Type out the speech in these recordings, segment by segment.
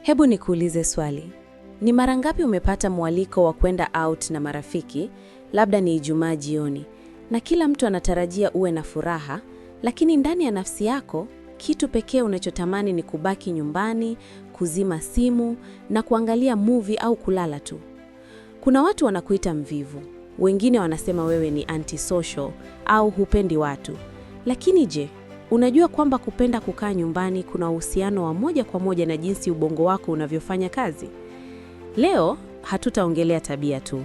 Hebu nikuulize swali. Ni mara ngapi umepata mwaliko wa kwenda out na marafiki, labda ni Ijumaa jioni, na kila mtu anatarajia uwe na furaha, lakini ndani ya nafsi yako, kitu pekee unachotamani ni kubaki nyumbani, kuzima simu, na kuangalia movie au kulala tu. Kuna watu wanakuita mvivu, wengine wanasema wewe ni antisocial au hupendi watu. Lakini je, unajua kwamba kupenda kukaa nyumbani kuna uhusiano wa moja kwa moja na jinsi ubongo wako unavyofanya kazi? Leo hatutaongelea tabia tu.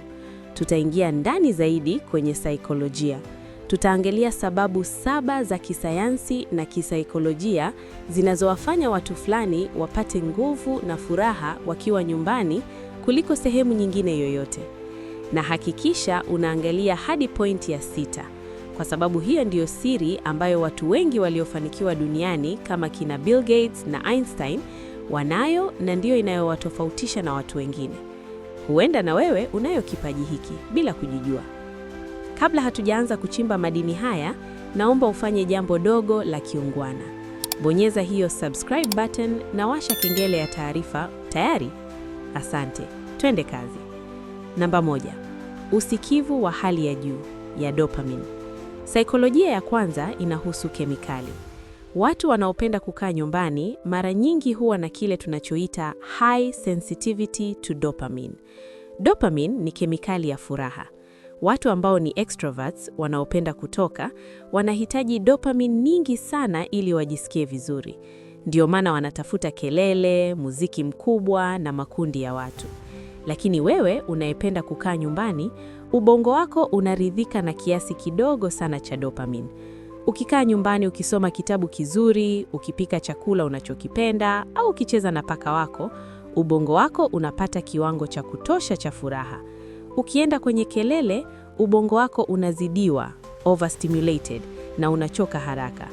Tutaingia ndani zaidi kwenye saikolojia. Tutaangalia sababu 7 za kisayansi na kisaikolojia zinazowafanya watu fulani wapate nguvu na furaha wakiwa nyumbani kuliko sehemu nyingine yoyote. Na hakikisha unaangalia hadi point ya 6. Kwa sababu hiyo ndiyo siri ambayo watu wengi waliofanikiwa duniani kama kina Bill Gates na Einstein wanayo, na ndiyo inayowatofautisha na watu wengine. Huenda na wewe unayo kipaji hiki bila kujijua. Kabla hatujaanza kuchimba madini haya, naomba ufanye jambo dogo la kiungwana. Bonyeza hiyo subscribe button na washa kengele ya taarifa. Tayari? Asante. Twende kazi. Namba 1. Usikivu wa hali ya juu ya dopamine. Saikolojia ya kwanza inahusu kemikali. Watu wanaopenda kukaa nyumbani mara nyingi huwa na kile tunachoita high sensitivity to dopamine. Dopamine ni kemikali ya furaha. Watu ambao ni extroverts wanaopenda kutoka wanahitaji dopamine nyingi sana ili wajisikie vizuri. Ndio maana wanatafuta kelele, muziki mkubwa na makundi ya watu. Lakini wewe unayependa kukaa nyumbani, ubongo wako unaridhika na kiasi kidogo sana cha dopamine. Ukikaa nyumbani ukisoma kitabu kizuri, ukipika chakula unachokipenda au ukicheza na paka wako, ubongo wako unapata kiwango cha kutosha cha furaha. Ukienda kwenye kelele, ubongo wako unazidiwa, overstimulated, na unachoka haraka.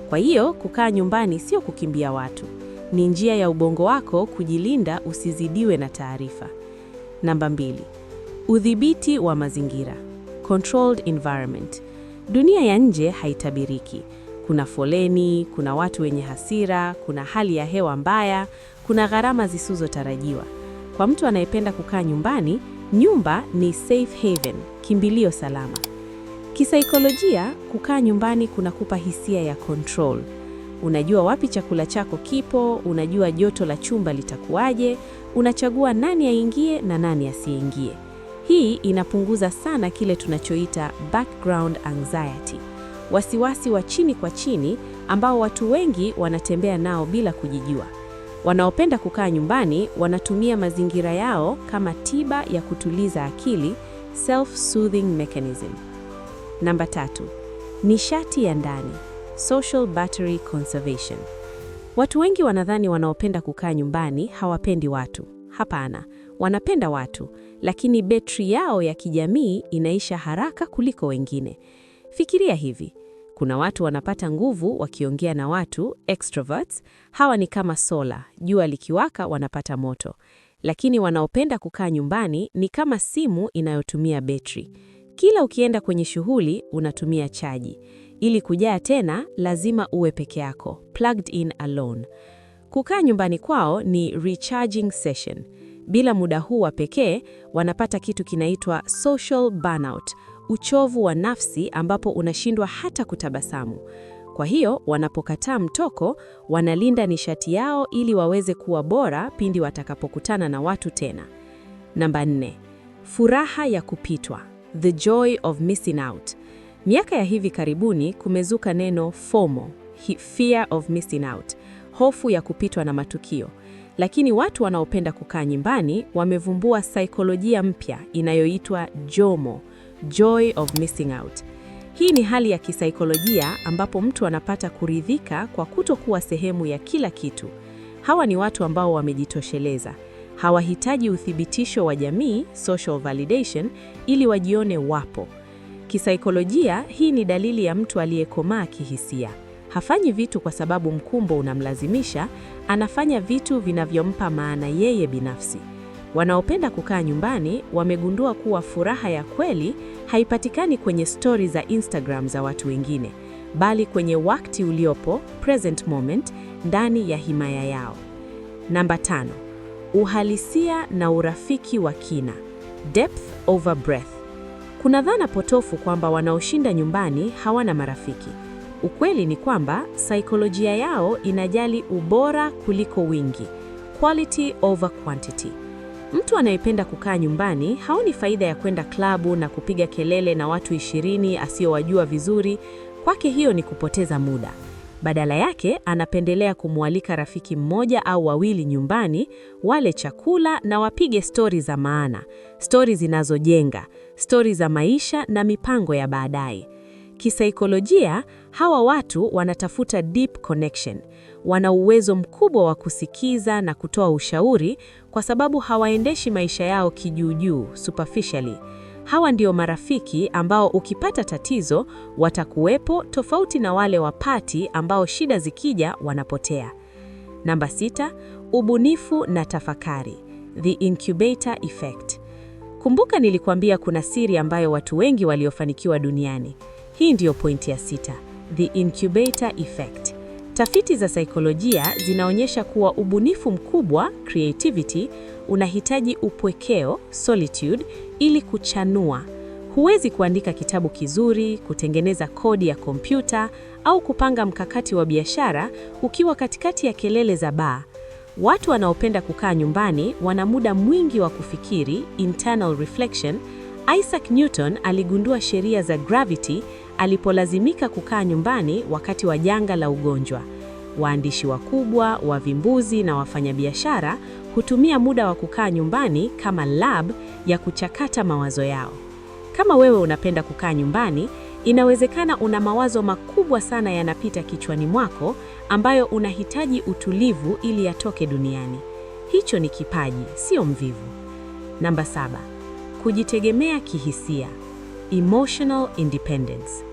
Kwa hiyo, kukaa nyumbani sio kukimbia watu. Ni njia ya ubongo wako kujilinda usizidiwe na taarifa. Namba 2. Udhibiti wa mazingira. Controlled environment. Dunia ya nje haitabiriki. Kuna foleni, kuna watu wenye hasira, kuna hali ya hewa mbaya, kuna gharama zisizotarajiwa. Kwa mtu anayependa kukaa nyumbani, nyumba ni safe haven, kimbilio salama. Kisaikolojia, kukaa nyumbani kunakupa hisia ya control. Unajua wapi chakula chako kipo, unajua joto la chumba litakuwaje, unachagua nani aingie na nani asiingie. Hii inapunguza sana kile tunachoita background anxiety, wasiwasi wa chini kwa chini ambao watu wengi wanatembea nao bila kujijua. Wanaopenda kukaa nyumbani wanatumia mazingira yao kama tiba ya kutuliza akili, self-soothing mechanism. Namba 3. Nishati ya ndani, social battery conservation. Watu wengi wanadhani wanaopenda kukaa nyumbani hawapendi watu. Hapana, wanapenda watu, lakini betri yao ya kijamii inaisha haraka kuliko wengine. Fikiria hivi, kuna watu wanapata nguvu wakiongea na watu, extroverts, hawa ni kama sola, jua likiwaka wanapata moto. Lakini wanaopenda kukaa nyumbani ni kama simu inayotumia betri. Kila ukienda kwenye shughuli unatumia chaji. Ili kujaa tena, lazima uwe peke yako, plugged in alone. Kukaa nyumbani kwao ni recharging session. Bila muda huu wa pekee, wanapata kitu kinaitwa social burnout, uchovu wa nafsi ambapo unashindwa hata kutabasamu. Kwa hiyo, wanapokataa mtoko, wanalinda nishati yao ili waweze kuwa bora pindi watakapokutana na watu tena. Namba 4. Furaha ya kupitwa, the joy of missing out. Miaka ya hivi karibuni kumezuka neno FOMO, fear of missing out, hofu ya kupitwa na matukio. Lakini watu wanaopenda kukaa nyumbani wamevumbua saikolojia mpya inayoitwa JOMO, joy of missing out. Hii ni hali ya kisaikolojia ambapo mtu anapata kuridhika kwa kutokuwa sehemu ya kila kitu. Hawa ni watu ambao wamejitosheleza. Hawahitaji uthibitisho wa jamii, social validation, ili wajione wapo. Kisaikolojia, hii ni dalili ya mtu aliyekomaa kihisia. Hafanyi vitu kwa sababu mkumbo unamlazimisha, anafanya vitu vinavyompa maana yeye binafsi. Wanaopenda kukaa nyumbani wamegundua kuwa furaha ya kweli haipatikani kwenye stories za Instagram za watu wengine, bali kwenye wakati uliopo, present moment, ndani ya himaya yao. Namba 5. Uhalisia na urafiki wa kina. Depth over breadth. Kuna dhana potofu kwamba wanaoshinda nyumbani hawana marafiki. Ukweli ni kwamba saikolojia yao inajali ubora kuliko wingi. Quality over quantity. Mtu anayependa kukaa nyumbani haoni faida ya kwenda klabu na kupiga kelele na watu 20 asiyowajua vizuri. Kwake hiyo ni kupoteza muda. Badala yake anapendelea kumwalika rafiki mmoja au wawili nyumbani, wale chakula na wapige stori za maana, stori zinazojenga, stori za maisha na mipango ya baadaye. Kisaikolojia, hawa watu wanatafuta deep connection. Wana uwezo mkubwa wa kusikiza na kutoa ushauri kwa sababu hawaendeshi maisha yao kijuujuu, superficially. Hawa ndio marafiki ambao ukipata tatizo watakuwepo, tofauti na wale wapati ambao shida zikija wanapotea. Namba 6, ubunifu na tafakari. The incubator effect. Kumbuka nilikuambia kuna siri ambayo watu wengi waliofanikiwa duniani. Hii ndiyo pointi ya 6, the incubator effect. Tafiti za saikolojia zinaonyesha kuwa ubunifu mkubwa, creativity, unahitaji upwekeo, solitude, ili kuchanua. Huwezi kuandika kitabu kizuri, kutengeneza kodi ya kompyuta, au kupanga mkakati wa biashara ukiwa katikati ya kelele za baa. Watu wanaopenda kukaa nyumbani wana muda mwingi wa kufikiri, internal reflection. Isaac Newton aligundua sheria za gravity alipolazimika kukaa nyumbani wakati wa janga la ugonjwa. Waandishi wakubwa, wavimbuzi na wafanyabiashara hutumia muda wa kukaa nyumbani kama lab ya kuchakata mawazo yao. Kama wewe unapenda kukaa nyumbani, inawezekana una mawazo makubwa sana yanapita kichwani mwako ambayo unahitaji utulivu ili yatoke duniani. Hicho ni kipaji, sio mvivu. Namba 7, kujitegemea kihisia. Emotional independence.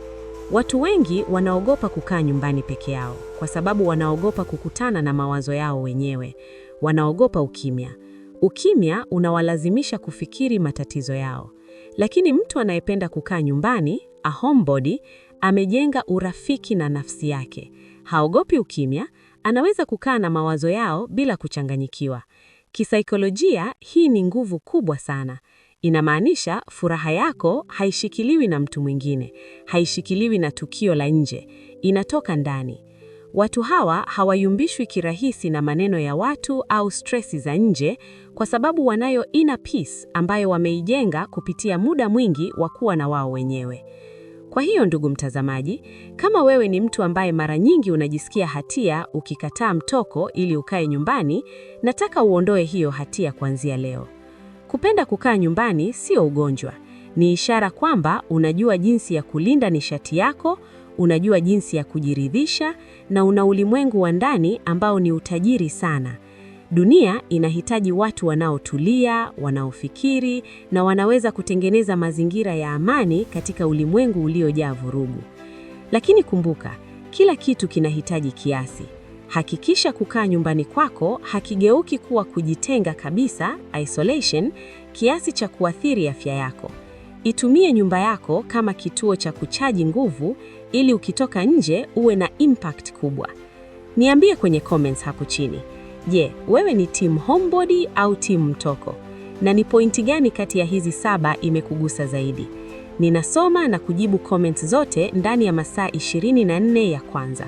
Watu wengi wanaogopa kukaa nyumbani peke yao kwa sababu wanaogopa kukutana na mawazo yao wenyewe. Wanaogopa ukimya. Ukimya unawalazimisha kufikiri matatizo yao. Lakini mtu anayependa kukaa nyumbani, a homebody, amejenga urafiki na nafsi yake. Haogopi ukimya, anaweza kukaa na mawazo yao bila kuchanganyikiwa. Kisaikolojia, hii ni nguvu kubwa sana. Inamaanisha furaha yako haishikiliwi na mtu mwingine, haishikiliwi na tukio la nje, inatoka ndani. Watu hawa hawayumbishwi kirahisi na maneno ya watu au stressi za nje kwa sababu wanayo inner peace ambayo wameijenga kupitia muda mwingi wa kuwa na wao wenyewe. Kwa hiyo ndugu mtazamaji, kama wewe ni mtu ambaye mara nyingi unajisikia hatia ukikataa mtoko ili ukae nyumbani, nataka uondoe hiyo hatia kuanzia leo. Kupenda kukaa nyumbani sio ugonjwa. Ni ishara kwamba unajua jinsi ya kulinda nishati yako, unajua jinsi ya kujiridhisha na una ulimwengu wa ndani ambao ni utajiri sana. Dunia inahitaji watu wanaotulia, wanaofikiri na wanaweza kutengeneza mazingira ya amani katika ulimwengu uliojaa vurugu. Lakini kumbuka, kila kitu kinahitaji kiasi. Hakikisha kukaa nyumbani kwako hakigeuki kuwa kujitenga kabisa, isolation, kiasi cha kuathiri afya yako. Itumie nyumba yako kama kituo cha kuchaji nguvu ili ukitoka nje uwe na impact kubwa. Niambie kwenye comments hapo chini. Je, wewe ni team homebody au team mtoko? Na ni pointi gani kati ya hizi 7 imekugusa zaidi? Ninasoma na kujibu comments zote ndani ya masaa 24 ya kwanza.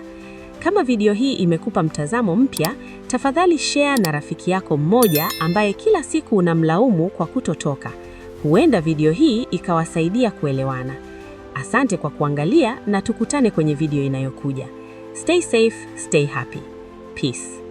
Kama video hii imekupa mtazamo mpya, tafadhali share na rafiki yako mmoja ambaye kila siku unamlaumu kwa kutotoka. Huenda video hii ikawasaidia kuelewana. Asante kwa kuangalia na tukutane kwenye video inayokuja. Stay safe, stay happy. Peace.